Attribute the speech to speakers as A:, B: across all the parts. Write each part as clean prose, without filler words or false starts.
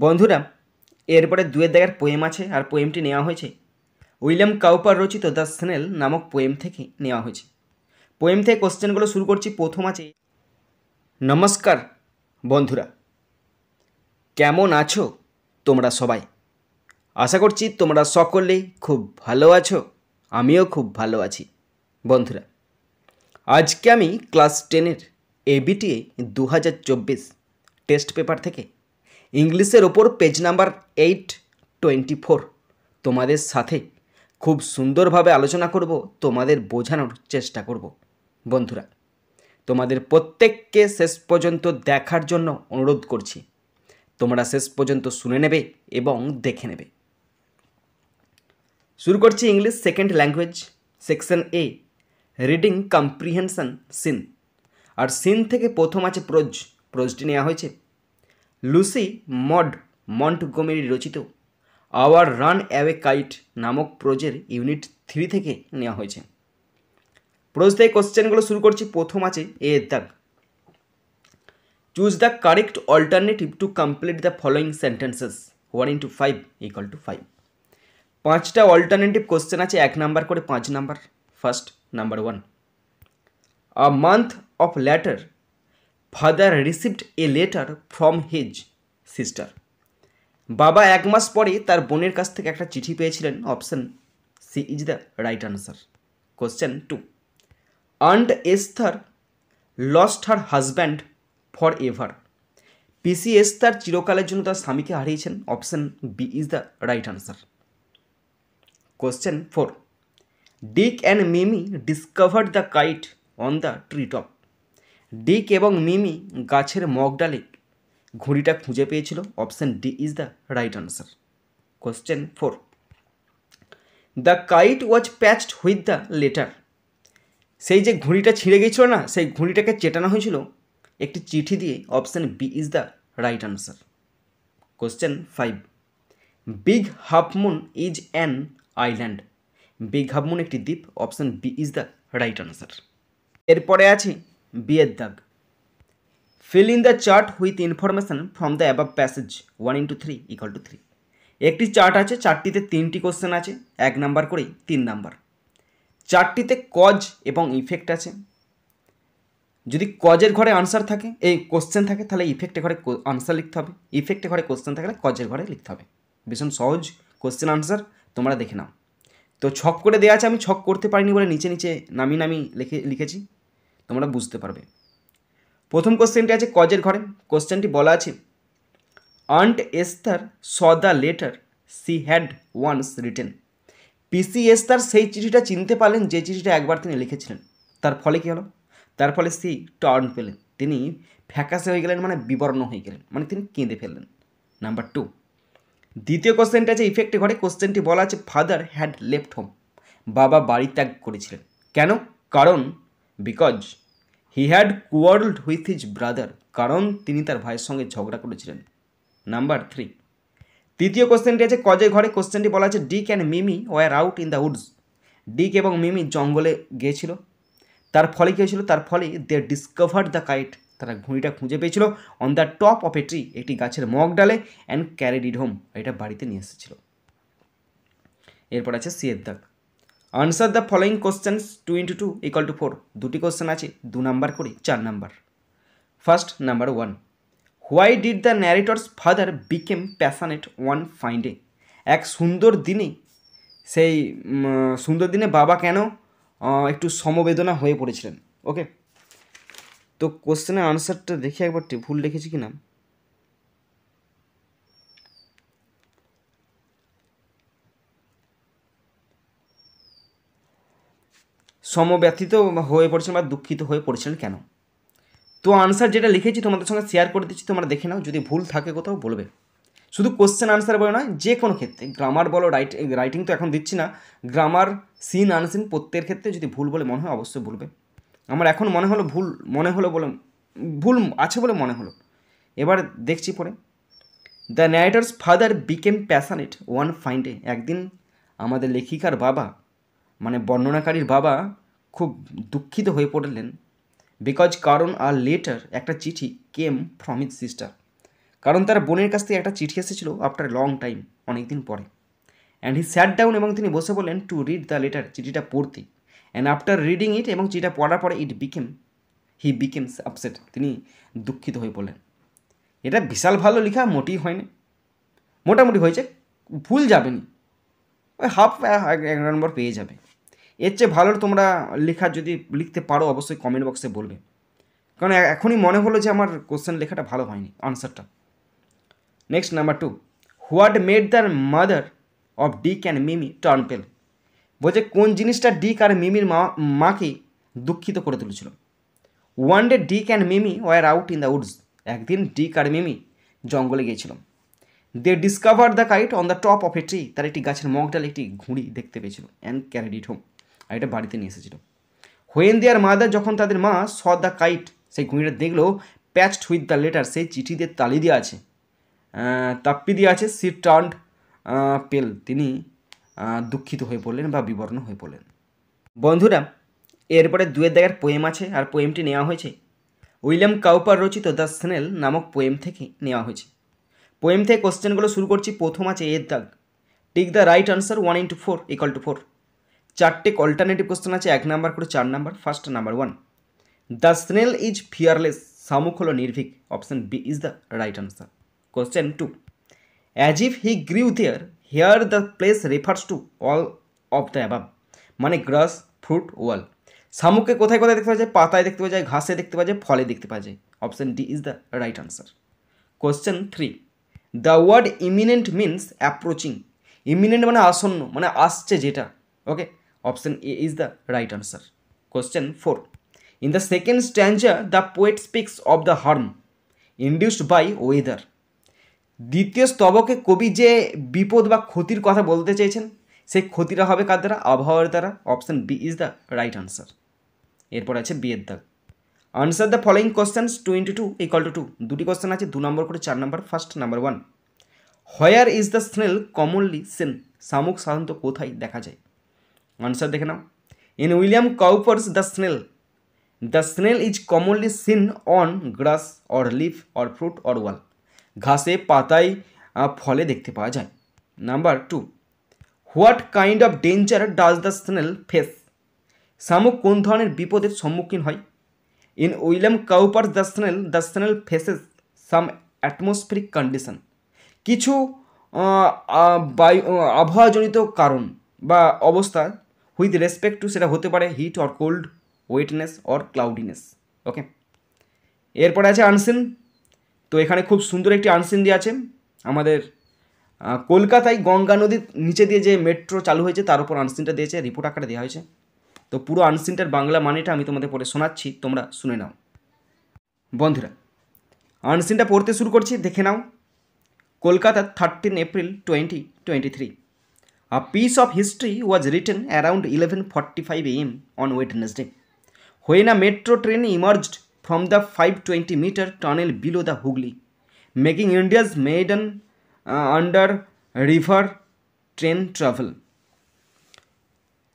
A: বন্ধুরা, এরপরে দুয়ের দাগের পোয়েম আছে, আর পোয়েমটি নেওয়া হয়েছে উইলিয়াম কাউপার রচিত দ্য স্নেল নামক পোয়েম থেকে নেওয়া হয়েছে। পোয়েম থেকে কোশ্চেনগুলো শুরু করছি। প্রথম আছে, নমস্কার বন্ধুরা, কেমন আছো তোমরা সবাই? আশা করছি তোমরা সকলেই খুব ভালো আছো, আমিও খুব ভালো আছি। বন্ধুরা, আজকে আমি ক্লাস 10-এর এবিটিএ 2024 টেস্ট পেপার থেকে ইংলিশের ওপর পেজ নাম্বার 824 তোমাদের সাথে খুব সুন্দরভাবে আলোচনা করব, তোমাদের বোঝানোর চেষ্টা করব। বন্ধুরা, তোমাদের প্রত্যেককে শেষ পর্যন্ত দেখার জন্য অনুরোধ করছি। তোমরা শেষ পর্যন্ত শুনে নেবে এবং দেখে নেবে। শুরু করছি ইংলিশ সেকেন্ড ল্যাঙ্গুয়েজ সেকশন এ, রিডিং কম্প্রিহেনশন সিন। আর সিন থেকে প্রথম আছে প্রোজ। প্রোজটি নেওয়া হয়েছে লুসি মড মন্টগোমেরি রচিত আওয়ার রান অ্যাওয়ে কাইট নামক প্রোজের ইউনিট 3 থেকে নেওয়া হয়েছে। প্রোজ থেকে কোশ্চেনগুলো শুরু করছি। প্রথম আছে এ দাগ, choose the correct alternative to complete the following sentences 1 into 5 = 5। পাঁচটা অল্টারনেটিভ কোশ্চেন আছে, 1 নাম্বার করে 5 number. First, number 1, a month of letter father received a letter from his sister. বাবা 1 মাস পরে তার বোনের কাছ থেকে একটা চিঠি পেয়েছিলেন। Option C is the right answer. Question 2, aunt Esther lost her husband forever. পিসি এস্থার চিরকালের জন্য তার স্বামীকে হারিয়েছেন। Option B is the right answer. Question 4, Dick and Mimi discovered the kite on the tree top. Dick এবং Mimi গাছের মগডালে ঘুড়িটা খুঁজে পেয়েছিল। Option D is the right answer. Question 4, the kite was patched with the letter. সেই যে ঘুড়িটা ছিঁড়ে গিয়েছিল না, সেই ঘুড়িটাকে চেটানো হয়েছিল একটি চিঠি দিয়ে। Option B is the right answer. Question 5, big half moon is an island. Big half moon একটি দ্বীপ। Option B is the right answer. এরপরে আছে বিয়ের দাগ, fill in the chart with information from the above passage 1 into 3 = 3। একটি chart আছে, চারটিতে 3টি question আছে, 1 নাম্বার করে 3 নাম্বার। চারটিতে কজ এবং ইফেক্ট আছে। যদি কজের ঘরে আনসার থাকে, এই কোশ্চেন থাকে, তাহলে ইফেক্টের ঘরে আনসার লিখতে হবে। ইফেক্টের ঘরে কোশ্চেন থাকলে কজের ঘরে লিখতে হবে। ভীষণ সহজ কোশ্চেন আনসার, তোমরা দেখে নাও। তো ছক করে দেওয়া আছে, আমি ছক করতে পারিনি বলে নিচে নিচে নামি লিখেছি, তোমরা বুঝতে পারবে। প্রথম কোশ্চেনটি আছে কজের ঘরে। কোশ্চেনটি বলা আছে, aunt Esther saw the letter she had once written. পিসি এস্থার সেই চিঠিটা চিনতে পারলেন যে চিঠিটা একবার তিনি লিখেছিলেন। তার ফলে কী হলো? তার ফলে সি টার্ন পেলেন, তিনি ফ্যাকাসে হয়ে গেলেন, মানে বিবর্ণ হয়ে গেলেন, মানে তিনি কেঁদে ফেললেন। নাম্বার 2, দ্বিতীয় কোশ্চেনটা আছে ইফেক্টে ঘরে। কোশ্চেনটি বলা আছে ফাদার হ্যাড লেফট হোম। বাবা বাড়ি ত্যাগ করেছিলেন। কেন? কারণ because he had quarrelled with his brother. কারণ তিনি তার ভাইয়ের সঙ্গে ঝগড়া করেছিলেন। নাম্বার 3, তৃতীয় কোশ্চেনটি আছে কজের ঘরে। কোশ্চেনটি বলা আছে Dick and Mimi were out in the woods. Dick এবং মিমি জঙ্গলে গিয়েছিল। তার ফলে কী হয়েছিল? তার ফলে দে ডিসকভার্ড দ্য কাইট। তারা ঘুড়িটা খুঁজে পেয়েছিল on the top of a tree, একটি গাছের মগ ডালে, অ্যান্ড ক্যারিড ইট হোম, এটা বাড়িতে নিয়ে এসেছিল। এরপর আছে সি এর দাগ, answer the following questions 2 into 2 = 4। দুটি কোশ্চেন আছে, 2 নাম্বার করে 4 number. First, number 1, why did the narrator's father became passionate one fine day. এক সুন্দর দিনে, সেই সুন্দর দিনে বাবা কেন একটু সমবেদনা হয়ে পড়েছিলেন। ওকে, তো কোশ্চেনের আনসারটা দেখি একবার, ভুল লিখেছি কি না। সমব্যথিত হয়ে পড়েছিলেন বা দুঃখিত হয়ে পড়েছিলেন কেন? তো আনসার যেটা লিখেছি তোমাদের সঙ্গে শেয়ার করে দিচ্ছি, তোমরা দেখে নাও। যদি ভুল থাকে কোথাও বলবে। শুধু কোশ্চেন আনসার বলে নয়, যে কোনো ক্ষেত্রে, গ্রামার বলো, রাইটিং তো এখন দিচ্ছি না, গ্রামার, সিন আনসিন, প্রত্যেকের ক্ষেত্রে যদি ভুল বলে মনে হয় অবশ্যই বলবে। আমার এখন মনে হলো ভুল আছে বলে মনে হলো। এবার দেখছি পরে। The narrator's father became passionate one fine day. একদিন আমাদের লেখিকার বাবা, মানে বর্ণনাকারীর বাবা, খুব দুঃখিত হয়ে পড়লেন। বিকজ, কারণ, আর লেটার, একটা চিঠি, কেম ফ্রম হিজ সিস্টার, কারণ তার বোনের কাছ থেকে একটা চিঠি এসেছিল আফটার লং টাইম, অনেকদিন পরে। অ্যান্ড হি স্যাট ডাউন, এবং তিনি বসে বললেন টু রিড দ্য লেটার, চিঠিটা পড়তে। অ্যান্ড আফটার রিডিং ইট, এবং চিঠিটা পড়ার পরে হি বিকেমস আপসেট, তিনি দুঃখিত হয়ে পড়লেন। এটা বিশাল ভালো লেখা মোটেই হয়নি, মোটামুটি হয়েছে, ভুল যাবেনি, ওই হাফ 1 নম্বর পেয়ে যাবে। এর চেয়ে ভালো তোমরা লেখা যদি লিখতে পারো অবশ্যই কমেন্ট বক্সে বলবে, কারণ এখনই মনে হলো যে আমার কোশ্চেন লেখাটা ভালো হয়নি, আনসারটা। Next number 2, what made the mother of Dick and Mimi turn pale. বলছে কোন জিনিসটা ডিক আর মিমির মাকে দুঃখিত করে তুলেছিল। One day Dick and Mimi were out in the woods, একদিন ডিক আর মিমি জঙ্গলে গিয়েছিল। They discover the kite on the top of a tree, তার একটি গাছের মগডালে একটি ঘুড়ি দেখতে পেয়েছিল। অ্যান্ড ক্যারিড ইট হোম, আর এটা বাড়িতে নিয়ে এসেছিল। হোয়েন দেয়ার মাদার, যখন তাদের মা স দ্য কাইট, সেই ঘুড়িটা দেখলো, প্যাচড উইথ দ্য লেটার, সেই চিঠিতে তালি দেওয়া আছে, তাপ্পি দিয়ে আছে, সি টার্নড পেল, তিনি দুঃখিত হয়ে পড়লেন বা বিবর্ণ হয়ে পড়লেন। বন্ধুরা, এরপরে 2 দাগের পোয়েম আছে, আর পোয়েমটি নেওয়া হয়েছে উইলিয়াম কাউপার রচিত দ্য স্নেল নামক পোয়েম থেকে নেওয়া হয়েছে। পোয়েম থেকে কোশ্চেনগুলো শুরু করছি। প্রথম আছে এর দাগ, টিক দ্য রাইট আনসার 1 × 4 = 4। 4টে অল্টারনেটিভ কোশ্চেন আছে, 1 নাম্বার করে 4 number. First number 1, the snail is fearless, শামুক হলো নির্ভীক, option B is the right answer. Question 2, as if he grew there, here the place refers to all of the above, মানে grass, fruit, ওয়াল। শামুককে কোথায় কোথায় দেখতে পাওয়া যায়? পাতায় দেখতে পাওয়া যায়, ঘাসে দেখতে পাওয়া যায়, ফলে দেখতে পাওয়া যায়, option D is the right answer. Question 3, the word imminent means approaching, imminent মানে আসন্ন, মানে আসছে যেটা, okay, option A is the right answer. Question 4, in the second stanza the poet speaks of the harm induced by weather, দ্বিতীয় স্তবকে কবি যে বিপদ বা ক্ষতির কথা বলতে চেয়েছেন, সেই ক্ষতিটা হবে কার দ্বারা? আবহাওয়ার দ্বারা, option B is the right answer. এরপর আছে বি এর দাগ, আনসার দ্য ফলোয়িং কোশ্চেন্স 2 × 2 = 2। দুটি কোশ্চেন আছে, 2 নম্বর করে 4 নম্বর। First number 1, where is the snail commonly seen, শামুক সাধারণত কোথায় দেখা যায়? আনসার দেখে নাও। In William Cowper's the snail is commonly seen on grass or leaf or fruit or wall, ঘাসে, পাতায়, ফলে দেখতে পাওয়া যায়। Number 2, what kind of danger does the snail face, শামুক কোন ধরনের বিপদের সম্মুখীন হয়? In William Cowper the snail faces some atmospheric condition, কিছু আবহাওয়াজনিত কারণ বা অবস্থা, উইথ রেসপেক্ট টু, সেটা হতে পারে heat or cold, wetness or cloudiness, okay. এরপরে আছে আনসিন। তো এখানে খুব সুন্দর একটি আনসিন দিয়ে আছে, আমাদের কলকাতায় গঙ্গা নদীর নিচে দিয়ে যে মেট্রো চালু হয়েছে তার উপর আনসিনটা দিয়েছে, রিপোর্ট আকারে দেওয়া হয়েছে। তো পুরো আনসিনটার বাংলা মানেটা আমি তোমাদের পড়ে শোনাচ্ছি, তোমরা শুনে নাও। বন্ধুরা, আনসিনটা পড়তে শুরু করছি, দেখে নাও। Kolkata 13 April 2023, a piece of history was written around 11:45 AM on Wednesday, when a metro train emerged from the 520-meter tunnel below the Hooghly, making India's maiden under river train travel.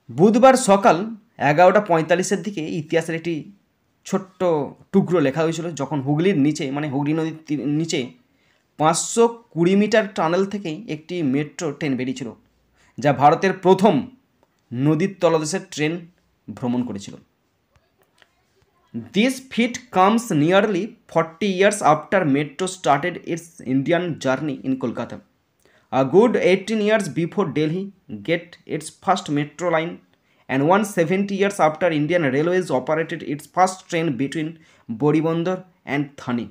A: বুধবার সকাল 11:45-এর দিকে ইতিহাসের একটি ছোট্ট টুকরো লেখা হয়েছিল, যখন হুগলির নিচে, মানে হুগলি নদীর নিচে 520 মিটার টানেল থেকে একটি মেট্রো ট্রেন বেরিয়েছিল, যা ভারতের প্রথম নদীর তলদেশের ট্রেন ভ্রমণ করেছিল। This feat comes nearly 40 years after metro started its Indian journey in Kolkata, a good 18 years before Delhi get its first metro line, and 170 years after Indian Railways operated its first train between Boribandar and Thane.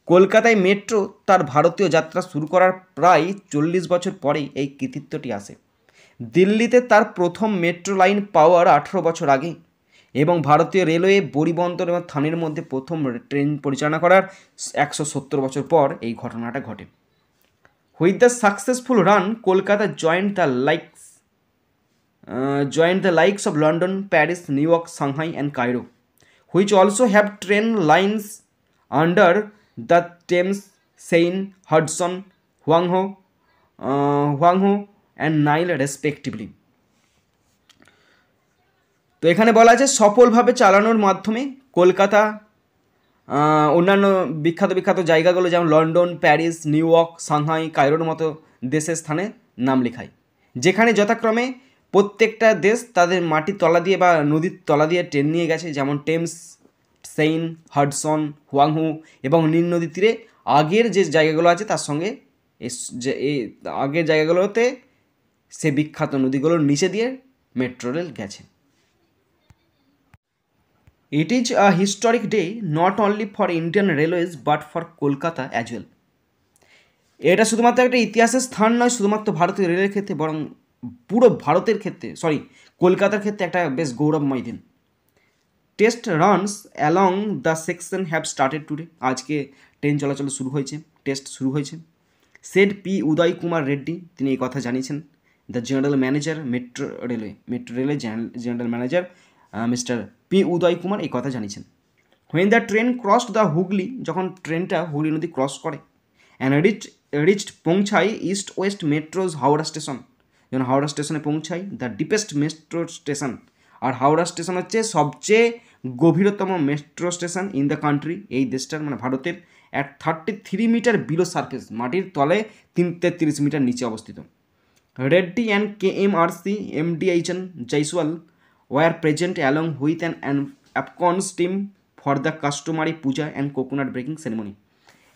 A: কলকাতায় metro তার ভারতীয় যাত্রা শুরু করার প্রায় 40 বছর পরেই এই কৃতিত্বটি আসে। দিল্লিতে তার প্রথম মেট্রো লাইন পাওয়ার 18 বছর আগে, এবং ভারতীয় রেলওয়ে বরিবন্দর এবং থানের মধ্যে প্রথম ট্রেন পরিচালনা করার 170 বছর পর এই ঘটনাটা ঘটে। With the successful run, Kolkata joined the likes of London, Paris, New York, Shanghai and Cairo, which also have train lines under the Thames, Seine, Hudson, Huangho and Nile respectively. তো এখানে বলা আছে সফলভাবে চালানোর মাধ্যমে কলকাতা অন্যান্য বিখ্যাত বিখ্যাত জায়গাগুলো যেমন London, Paris, New York, Shanghai, কায়রোর মতো দেশের স্থানে নাম লেখায়, যেখানে যথাক্রমে প্রত্যেকটা দেশ তাদের মাটির তলা দিয়ে বা নদীর তলা দিয়ে ট্রেন নিয়ে গেছে, যেমন টেমস, সেইন, হাডসন, হুয়াংহু এবং নীল নদীর তীরে আগের যে জায়গাগুলো আছে তার সঙ্গে এই আগের জায়গাগুলোতে সে বিখ্যাত নদীগুলোর নিচে দিয়ে মেট্রো রেল গেছে। It is a historic day not only for Indian railways but for Kolkata as well. এটা শুধুমাত্র একটা ইতিহাসের স্থান নয় শুধুমাত্র ভারতীয় রেলের ক্ষেত্রে, বরং পুরো ভারতের ক্ষেত্রে, কলকাতার ক্ষেত্রে একটা বেশ গৌরবময় দিন। Test runs along the section have started today. আজকে ট্রেন চলাচল শুরু হয়েছে, টেস্ট শুরু হয়েছে। সেড পি উদয় কুমার রেড্ডি, তিনি এই কথা জানিয়েছেন। The general manager metro railway general manager mister P Uday Kumar এই কথা জানিয়েছেন। When the train crossed the Hooghly, যখন ট্রেনটা হুগলি নদী ক্রস করে, অ্যান্ড রিচড পৌঁছায় east west metro's Howrah station, যখন হাওড়া স্টেশনে পৌঁছায়, the deepest metro station, R Howrah station হচ্ছে সবচেয়ে গভীরতম metro station in the country, এই দেশটার মানে ভারতের, অ্যাট 33 মিটার বিলো সারফেস, মাটির তলে 33 মিটার নিচে অবস্থিত। Reddy and KMRC MD H N Jaiswal were present along with an Afcons team for the customary puja and coconut breaking ceremony.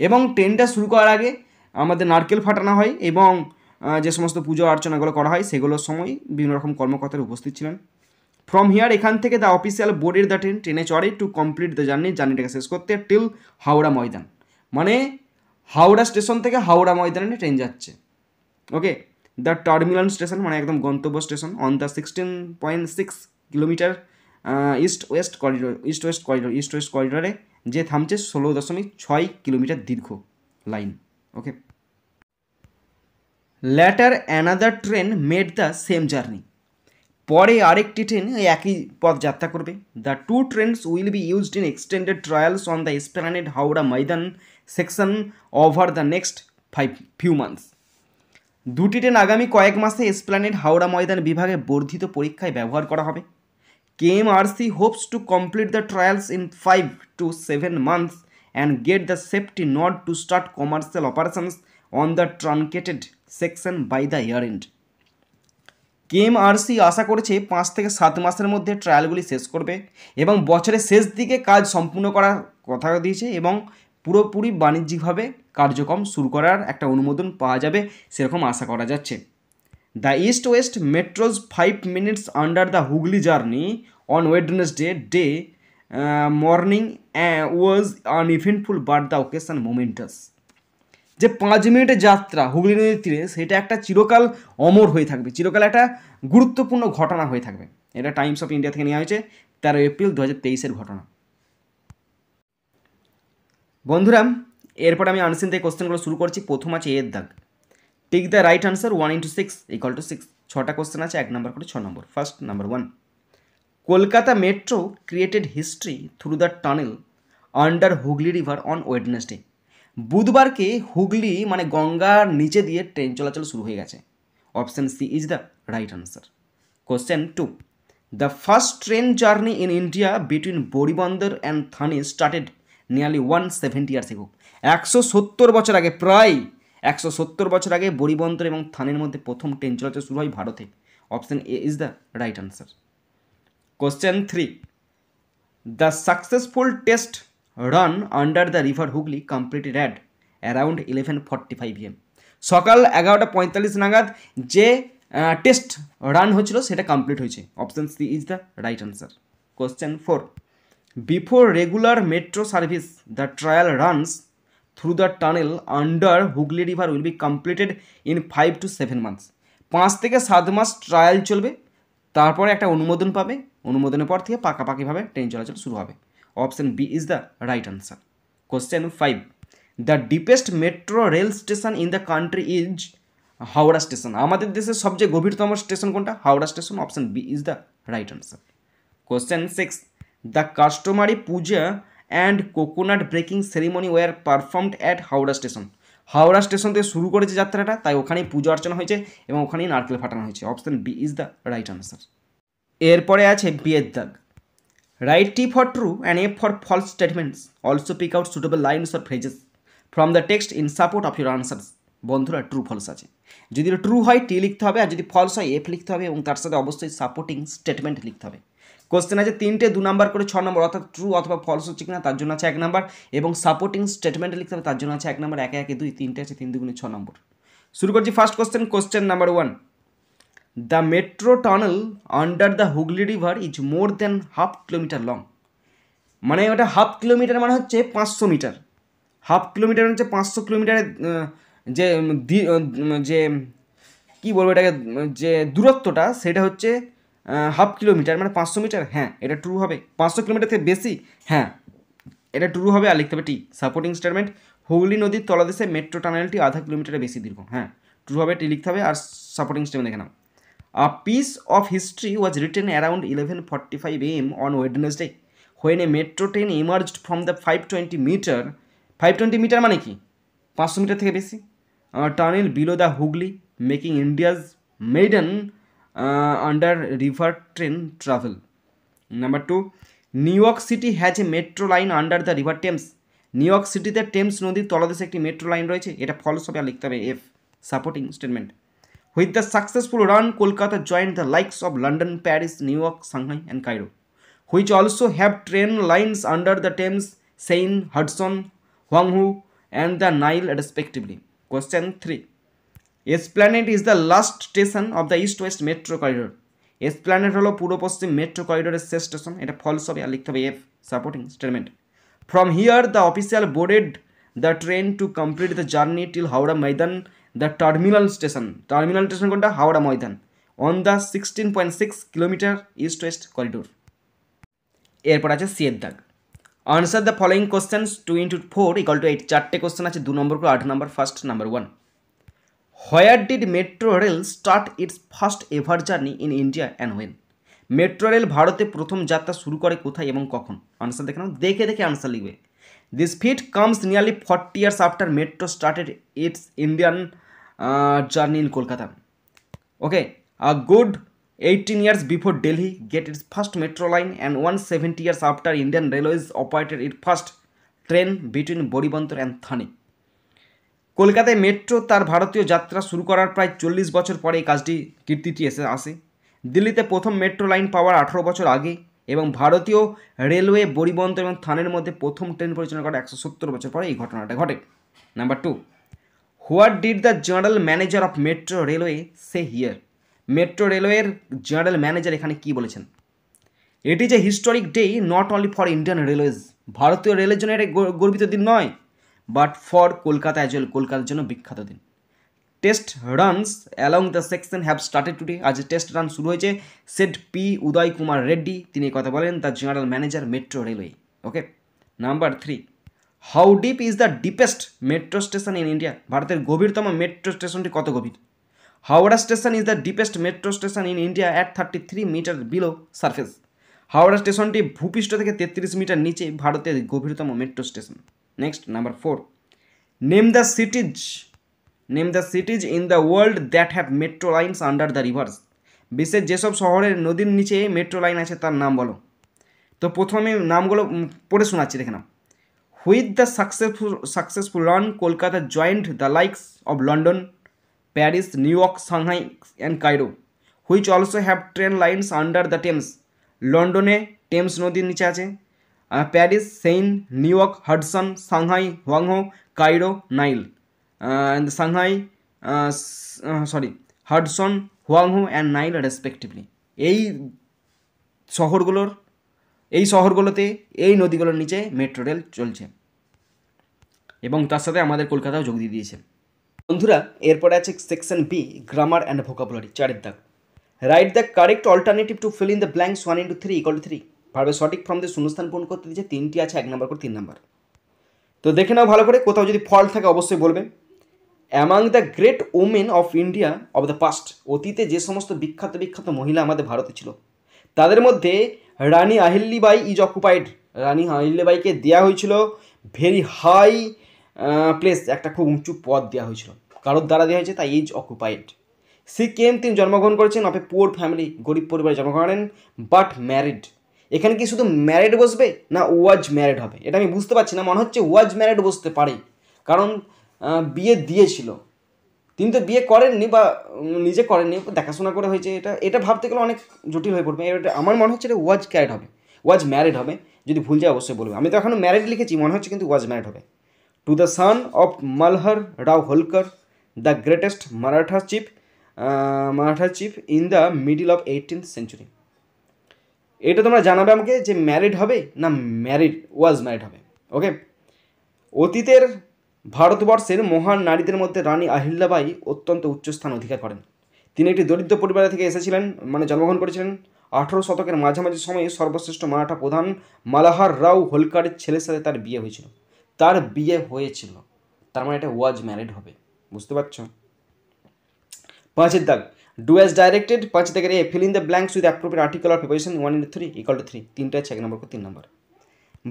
A: এবং ট্রেনটা শুরু করার আগে আমাদের নারকেল ফাটানো হয় এবং যে সমস্ত পুজো অর্চনাগুলো করা হয় সেগুলোর সময় বিভিন্ন রকম কর্মকর্তারা উপস্থিত ছিলেন। ফ্রম হিয়ার, এখান থেকে দ্য অফিসিয়াল বোর্ডের দ্য ট্রেনে চড়ে টু কমপ্লিট দ্য জার্নিটাকে শেষ করতে টিল হাওড়া ময়দান, মানে হাওড়া স্টেশন থেকে হাওড়া ময়দানে ট্রেন যাচ্ছে। ওকে, দ্য টার্মিনাল স্টেশন মানে একদম গন্তব্য station on the 16.6 kilometre east west করিডোরে যে থামছে 16.6 কিলোমিটার দীর্ঘ line. Okay, later another train made the same journey, পরে আরেকটি ট্রেন একই পথ যাত্রা করবে। The two trains will be used in extended trials on the Esplanade Howrah Maidan section over the next few months. দুটি ট্রেন আগামী কয়েক মাসে এসপ্ল্যানেড হাওড়া ময়দান বিভাগে বর্ধিত পরীক্ষায় ব্যবহার করা হবে। KMRC Hopes to complete the trials in 5 to 7 months and get the safety nod to start commercial operations on the truncated section by the year end. KMRC আশা করেছে 5 থেকে 7 মাসের মধ্যে ট্রায়ালগুলি শেষ করবে এবং বছরের শেষ দিকে কাজ সম্পূর্ণ করার কথা দিয়েছে এবং পুরোপুরি বাণিজ্যিকভাবে কার্যক্রম শুরু করার একটা অনুমোদন পাওয়া যাবে সেরকম আশা করা যাচ্ছে। The east west metro's 5 minutes under the Hooghly journey on Wednesday morning was uneventful but the occasion momentous. যে 5 মিনিটের যাত্রা হুগলি নদীর তীরে, সেটা একটা চিরকাল অমর হয়ে থাকবে, চিরকাল একটা গুরুত্বপূর্ণ ঘটনা হয়ে থাকবে। এটা টাইমস অফ ইন্ডিয়া থেকে নেওয়া হয়েছে, 13 এপ্রিল 2023-এর ঘটনা। বন্ধুরা, এরপর আমি আনসিন থেকে কোশ্চেনগুলো শুরু করছি। প্রথম আছে এর দাগ। Tick the right answer 1 into 6 = 6। 6টা কোশ্চেন আছে, 1 নম্বর করে 6 নম্বর। First, number 1, Kolkata metro created history through the tunnel under Hooghly river on Wednesday. বুধবারকে হুগলি মানে গঙ্গার নিচে দিয়ে ট্রেন চলাচল শুরু হয়ে গেছে। Option C is the right answer. Question 2, the first train journey in India between Bori Bunder and Thane started nearly 170 years ago। 170 বছর আগে, প্রায় 170 বছর আগে বড়িবন্দর এবং থানের মধ্যে প্রথম ট্রেন চলাচল শুরু হয় ভারতে। Option A is the right answer. Question 3, the successful test run under the river Hooghly completed at around 11:45 PM। সকাল 11:45 নাগাদ যে টেস্ট রান হয়েছিল সেটা কমপ্লিট হয়েছে। Option C is the right answer. Question 4, before regular metro service the trial runs through the tunnel under Hooghly river will be completed in 5 to 7 months। 5 থেকে 7 মাস trial চলবে, তারপরে একটা অনুমোদন পাবে, অনুমোদনের পর থেকে পাকাপাকিভাবে ট্রেন চলাচল শুরু হবে। Option B is the right answer. Question 5, the deepest metro rail station in the country is Howrah station. আমাদের দেশের সবচেয়ে গভীরতম স্টেশন কোনটা? Howrah station. Option B is the right answer. Question 6, the customary puja and coconut breaking ceremony were performed at Howrah station. Howrah station থেকে শুরু করেছে যাত্রাটা, তাই ওখানেই পুজো অর্চনা হয়েছে এবং ওখানেই নারকেল ফাটানো হয়েছে। Option B is the right answer. এরপরে আছে বিয়ের দাগ। Write T for true and A for false statements. Also pick out suitable lines or phrases from the text in support of your answers. বন্ধুরা ট্রু ফলস আছে, যদি true হয় টি লিখতে হবে, আর যদি ফলস হয় এফ লিখতে হবে এবং তার সাথে অবশ্যই সাপোর্টিং স্টেটমেন্ট লিখতে হবে। কোশ্চেন আছে 3টে 2 নাম্বার করে 6 নম্বর, অর্থাৎ ট্রু অথবা ফলস হচ্ছে কিনা তার জন্য আছে 1 নাম্বার, এবং সাপোর্টিং স্টেটমেন্ট লিখতে হবে তার জন্য আছে 1 নাম্বার। 1 1 2 3টে আছে, 3 2 6 নম্বর। শুরু করছি first question. Question number 1, the metro tunnel under the Hooghly river is more than half kilometre long. মানে ওটা হাফ কিলোমিটার মানে হচ্ছে 500 মিটার। হাফ কিলোমিটার হচ্ছে 500 কিলোমিটারের যে যে কী বলবো এটাকে, যে দূরত্বটা সেটা হচ্ছে হাফ কিলোমিটার মানে 500 মিটার। হ্যাঁ এটা ট্রু হবে। 500 কিলোমিটার থেকে বেশি, হ্যাঁ এটা ট্রু হবে। আর লিখতে হবে টি সাপোর্টিং স্টেটমেন্ট, হুগলি নদীর তলদেশে মেট্রো টানেলটি আধা কিলোমিটারের বেশি দীর্ঘ। হ্যাঁ ট্রু হবে, টি লিখতে হবে। আর সাপোর্টিং স্টেটমেন্ট দেখে নাও। A piece of history was written around 11:45 a.m. on Wednesday when a metro train emerged from the 520 meter মানে কি 500 মিটার থেকে বেশি tunnel below the Hooghly, making India's maiden under river train travel. Number 2, New York City has a metro line under the river Thames. New York সিটিতে Thames নদীর তলদেশে একটি metro line রয়েছে। এটা ফলস হবে, আর লিখতে হবে F supporting statement. With the successful run, Kolkata joined the likes of London, Paris, New York, Shanghai and Cairo, which also have train lines under the Thames, Seine, Hudson, Huanghu and the Nile respectively. Question 3. Esplanade is the last station of the East-West Metro Corridor. Esplanade হলো পূর্ব পশ্চিম metro করিডোরের শেষ station. এটা false হবে, আর লিখতে হবে F supporting statement. From here, the official boarded the train to complete the journey till Howrah Maidan, the terminal station কোনটা Howrah Maidan, on the 16.6 kilometre east west corridor. এরপর আছে সি এর দাগ। Answer the following questions 2 into 4 = 8। 4টে question আছে, 2 নম্বর করে 8 নম্বর। First number 1, where did metro rail start its first ever journey in India and when. Metro rail ভারতে প্রথম যাত্রা শুরু করে কোথায় এবং কখন। আনসার দেখে নাও, দেখে দেখে আনসার লিখবে। This feat comes nearly 40 years after metro started its Indian journey in Kolkata. Okay, a good 18 years before Delhi get its first metro line and 170 years after Indian Railways operated its first train between Boribandar and Thane. কলকাতায় metro তার ভারতীয় যাত্রা শুরু করার প্রায় 40 বছর পরে এই কীর্তিটি আসে। দিল্লিতে প্রথম মেট্রো লাইন পাওয়ার 18 বছর আগে এবং ভারতীয় রেলওয়ে বরিবন্দর এবং থানের মধ্যে প্রথম ট্রেন পরিচালনা করা 170 বছর পরে এই ঘটনাটা ঘটে। Number 2, what did the general manager of metro railway say here. Metro রেলওয়ের জেনারেল ম্যানেজার এখানে কি বলেছেন? It is a historic day not only for Indian railways. ভারতীয় রেলের জন্য এটা গর্বিত দিন নয়, but for Kolkata as well, কলকাতার জন্য বিখ্যাত দিন। Test runs along the section have started today. আজ টেস্ট রান শুরু হয়েছে, সেড পি উদয় কুমার রেড্ডি, তিনি কথা বলেন, the general manager metro railway. Okay, number 3, how deep is the deepest metro station in India. ভারতের গভীরতম মেট্রো স্টেশনটি কত গভীর? Howrah station is the deepest metro station in India at 33 metres below surface. Howrah স্টেশনটি ভূপৃষ্ঠ থেকে 33 মিটার নিচে ভারতের গভীরতম metro station. Next number 4, name the cities in the world that have metro lines under the rivers. বিশ্বের যেসব শহরের নদীর নিচে মেট্রো লাইন আছে তার নাম বলো। তো প্রথমে নামগুলো পড়ে শোনাচ্ছি, দেখে নাও। With the successful run Kolkata joined the likes of London, Paris, New York, Shanghai and Cairo, which also have train lines under the Thames. লন্ডনে টেমস নদীর নিচে আছে, Paris, Seine, New York, Hudson, Shanghai, Hwang Ho, Cairo, Nile. Shanghai Hudson, Hwang Ho and Nile respectively. এই শহরগুলোতে এই নদীগুলোর নিচে metro rail চলছে এবং তার সাথে আমাদের কলকাতাও যোগ দিয়ে দিয়েছে। বন্ধুরা এরপরে আছে section B, grammar and vocabulary. 4 দাগ। Write the correct alternative to fill in the blanks 1 into 3 = 3। ভার্বের সঠিক ফর্ম দিয়ে শূন্যস্থান পূরণ করতে দিয়েছে, 3টি আছে, 1 নম্বর করে 3 নম্বর। তো দেখে নাও ভালো করে, কোথাও যদি ফল্ট থাকে অবশ্যই বলবে। Among the great women of India of the past, অতীতে যে সমস্ত বিখ্যাত মহিলা আমাদের ভারতে ছিল তাদের মধ্যে রানী আহিল্যবাই ইজ অকুপাইড। রানী আহিল্যবাইকে দেওয়া হয়েছিল ভেরি হাই প্লেস, একটা খুব উঁচু পদ দেওয়া হয়েছিল। কারোর দ্বারা দেওয়া হয়েছে, তাই ইজ অকুপাইড। তিনি জন্মগ্রহণ করেছেন অফ এ পুয়ার ফ্যামিলি, গরিব পরিবারে জন্মগ্রহণ করেন, বাট ম্যারিড। এখানে কি শুধু ম্যারিড বসবে না ওয়াজ ম্যারিড হবে, এটা আমি বুঝতে পারছি না। মনে হচ্ছে ওয়াজ ম্যারিড বসতে পারে, কারণ বিয়ে দিয়েছিল, তিনি তো বিয়ে করেননি বা নিজে করেননি, দেখাশোনা করে হয়েছে। এটা ভাবতে গেলে অনেক জটিল হয়ে পড়বে। এটা আমার মনে হচ্ছে এটা ওয়াজ ক্যারিড হবে, ওয়াজ ম্যারিড হবে। যদি ভুল যায় অবশ্যই বলবে। আমি তো এখনও ম্যারিড লিখেছি, মনে হচ্ছে কিন্তু ওয়াজ ম্যারিড হবে। To the son of Malhar Rao Holkar, the greatest Maratha chief in the middle of 18th century। এটা তোমরা জানাবে আমাকে যে ম্যারিড হবে না ওয়াজ ম্যারিড হবে। ওকে। অতীতের ভারতবর্ষের মহান নারীদের মধ্যে রানী আহিল্যাবাই অত্যন্ত উচ্চস্থান অধিকার করেন। তিনি একটি দরিদ্র পরিবার থেকে এসেছিলেন, জন্মগ্রহণ করেছিলেন। 18 শতকের মাঝামাঝি সময়ে সর্বশ্রেষ্ঠ মারাঠা প্রধান মালাহার রাও হোলকারের ছেলের সাথে তার বিয়ে হয়েছিল। তার মানে এটা ওয়াজ ম্যারিড হবে। বুঝতে পারছো? 5 দাগ, ডু অ্যাজ ডাইরেক্টেড। 5 দাগের এ, fill in the blanks with appropriate article or preposition 1 into 3 = 3। তিনটা আছে, 1 নম্বর 3 নম্বর।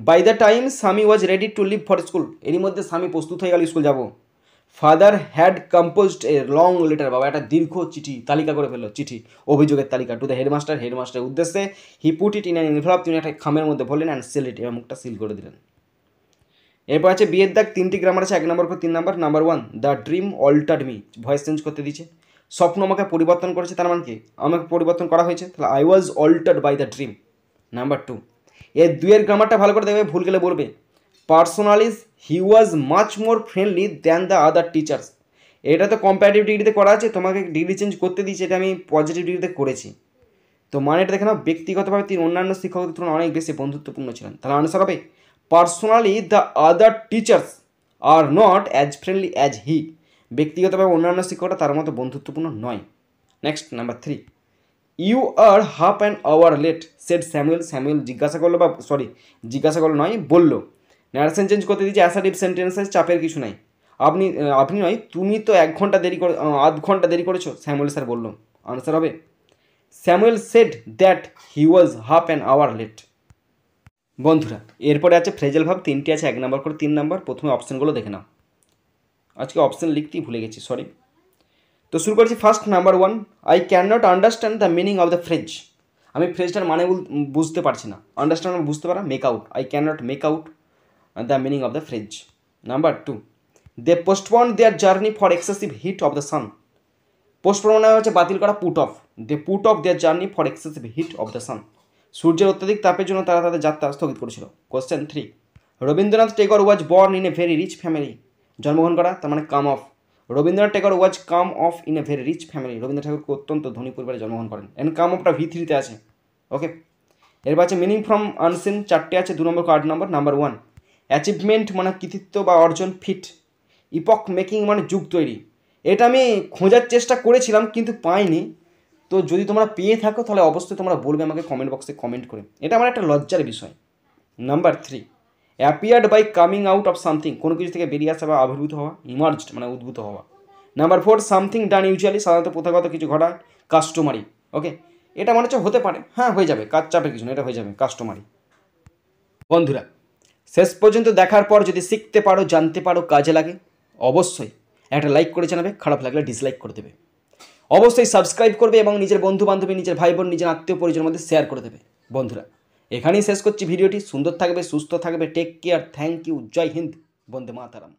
A: By the time Swami was ready to leave for school. এরই মধ্যে স্বামী প্রস্তুত হয়ে গেল স্কুল যাব। Father had composed a long letter. বাবা একটা দীর্ঘ চিঠি তালিকা করে ফেললো, চিঠি অভিযোগের তালিকা, টু দ্য হেডমাস্টারের উদ্দেশ্যে। He put it in an envelope. তিনি একটা খামের মধ্যে ভরলেন অ্যান্ড সিল ইট, এবার মুখটা সিল করে দিলেন। এরপর আছে বিয়ের দাগ, 3টি গ্রামার আছে, 1 নম্বর 3 নম্বর। Number 1, the dream altered me. Voice change করতে দিচ্ছে, স্বপ্ন আমাকে পরিবর্তন করেছে, তার মানে কি আমাকে পরিবর্তন করা হয়েছে, তাহলে I was altered by the dream. Number 2, এর 2 গ্রামারটা ভালো করে দেখবে, ভুল গেলে বলবে। পার্সোনালিজ, he was much more friendly than the other teachers. এটা তো কম্পারেটিভ ডিগ্রিতে করা আছে, তোমাকে ডিগ্রি চেঞ্জ করতে দিচ্ছে, এটা আমি পজিটিভ ডিগ্রিতে করেছি। তো মানে এটা দেখে নাও, ব্যক্তিগতভাবে তিনি অন্যান্য শিক্ষকদের তুলনায় অনেক বেশি বন্ধুত্বপূর্ণ ছিলেন। তাহলে আনসার হবে personally the other teachers are not as friendly as he. ব্যক্তিগতভাবে অন্যান্য শিক্ষকরা তার মতো বন্ধুত্বপূর্ণ নয়। Next, number 3, you are half an hour late said Samuel. Samuel জিজ্ঞাসা করলো নয়, বললো। ন্যারেশন চেঞ্জ করতে দিয়েছে, অ্যাসার্টিভ সেন্টেন্সেস, চাপের কিছু নাই। আপনি নয়, তুমি তো 1 ঘন্টা দেরি করে, আধ ঘন্টা দেরি করেছো, স্যামুয়েল স্যার বললো। আনসার হবে Samuel said that he was half an hour late. বন্ধুরা, এরপরে আছে ফ্রেজাল ভাব, 3টি আছে, 1 নম্বর করে 3 নম্বর। প্রথমে অপশানগুলো দেখে নাও, আজকে অপশান লিখতেই ভুলে গেছি, সরি। তো শুরু করছি। First, number 1, I can not understand the meaning of the phrase. আমি ফ্রেজটার মানে বুঝতে পারছি না। আন্ডারস্ট্যান্ড বুঝতে পারা, make out, I can not make out the meaning of the phrase. Number 2, they postponed their journey for excessive heat of the sun. Postpone হচ্ছে বাতিল করা, put off. They put off their journey for excessive heat of the sun. সূর্যের অত্যাধিক তাপের জন্য তারা তাদের যাত্রা স্থগিত করেছিল। Question 3, Rabindranath Tagore was born in a very rich family. জন্মগ্রহণ করা, তার মানে come of. Rabindranath Tagore was come of in a very rich family. Rabindranath Thakur অত্যন্ত ধনী পরিবারে জন্মগ্রহণ করেন। এন্ড কাম অফটা V3-তে আছে। ওকে। এরপর আছে মিনিং ফ্রম আনসিন, 4টে আছে, 2 নম্বর 8 নম্বর। নাম্বার 1, অ্যাচিভমেন্ট মানে কৃতিত্ব বা অর্জন, ফিট। ইপক মেকিং মানে যুগ তৈরি। এটা আমি খোঁজার চেষ্টা করেছিলাম কিন্তু পাইনি। তো যদি তোমরা পেয়ে থাকো তাহলে অবশ্যই তোমরা বলবে আমাকে কমেন্ট বক্সে কমেন্ট করে। এটা আমার একটা লজ্জার বিষয়। Number 3, appeared by coming out of something, কোনো কিছু থেকে বেরিয়ে আসা বা আবির্ভূত হওয়া। ইমার্জড মানে উদ্ভূত হওয়া। নাম্বার 4, সামথিং ডান ইউজুয়ালি, সাধারণত প্রথাগত কিছু ঘটা। কাস্টমারি। ওকে, এটা মনে হচ্ছে হতে পারে, হ্যাঁ হয়ে যাবে, কাজ চাপের কিছু না, এটা হয়ে যাবে কাস্টমারি। বন্ধুরা, শেষ পর্যন্ত দেখার পর যদি শিখতে পারো, জানতে পারো, কাজে লাগে, অবশ্যই একটা লাইক করে জানাবে, খারাপ লাগলে ডিসলাইক করে দেবে। অবশ্যই সাবস্ক্রাইব করবে এবং নিজের বন্ধু বান্ধবী, নিজের ভাই বোন, নিজের আত্মীয় পরিজনের মধ্যে শেয়ার করে দেবে। বন্ধুরা, এখানেই শেষ করছি ভিডিওটি। সুন্দর থাকবে, সুস্থ থাকবে, টেক কেয়ার, থ্যাংক ইউ, জয় হিন্দ, বন্দে মাতারাম।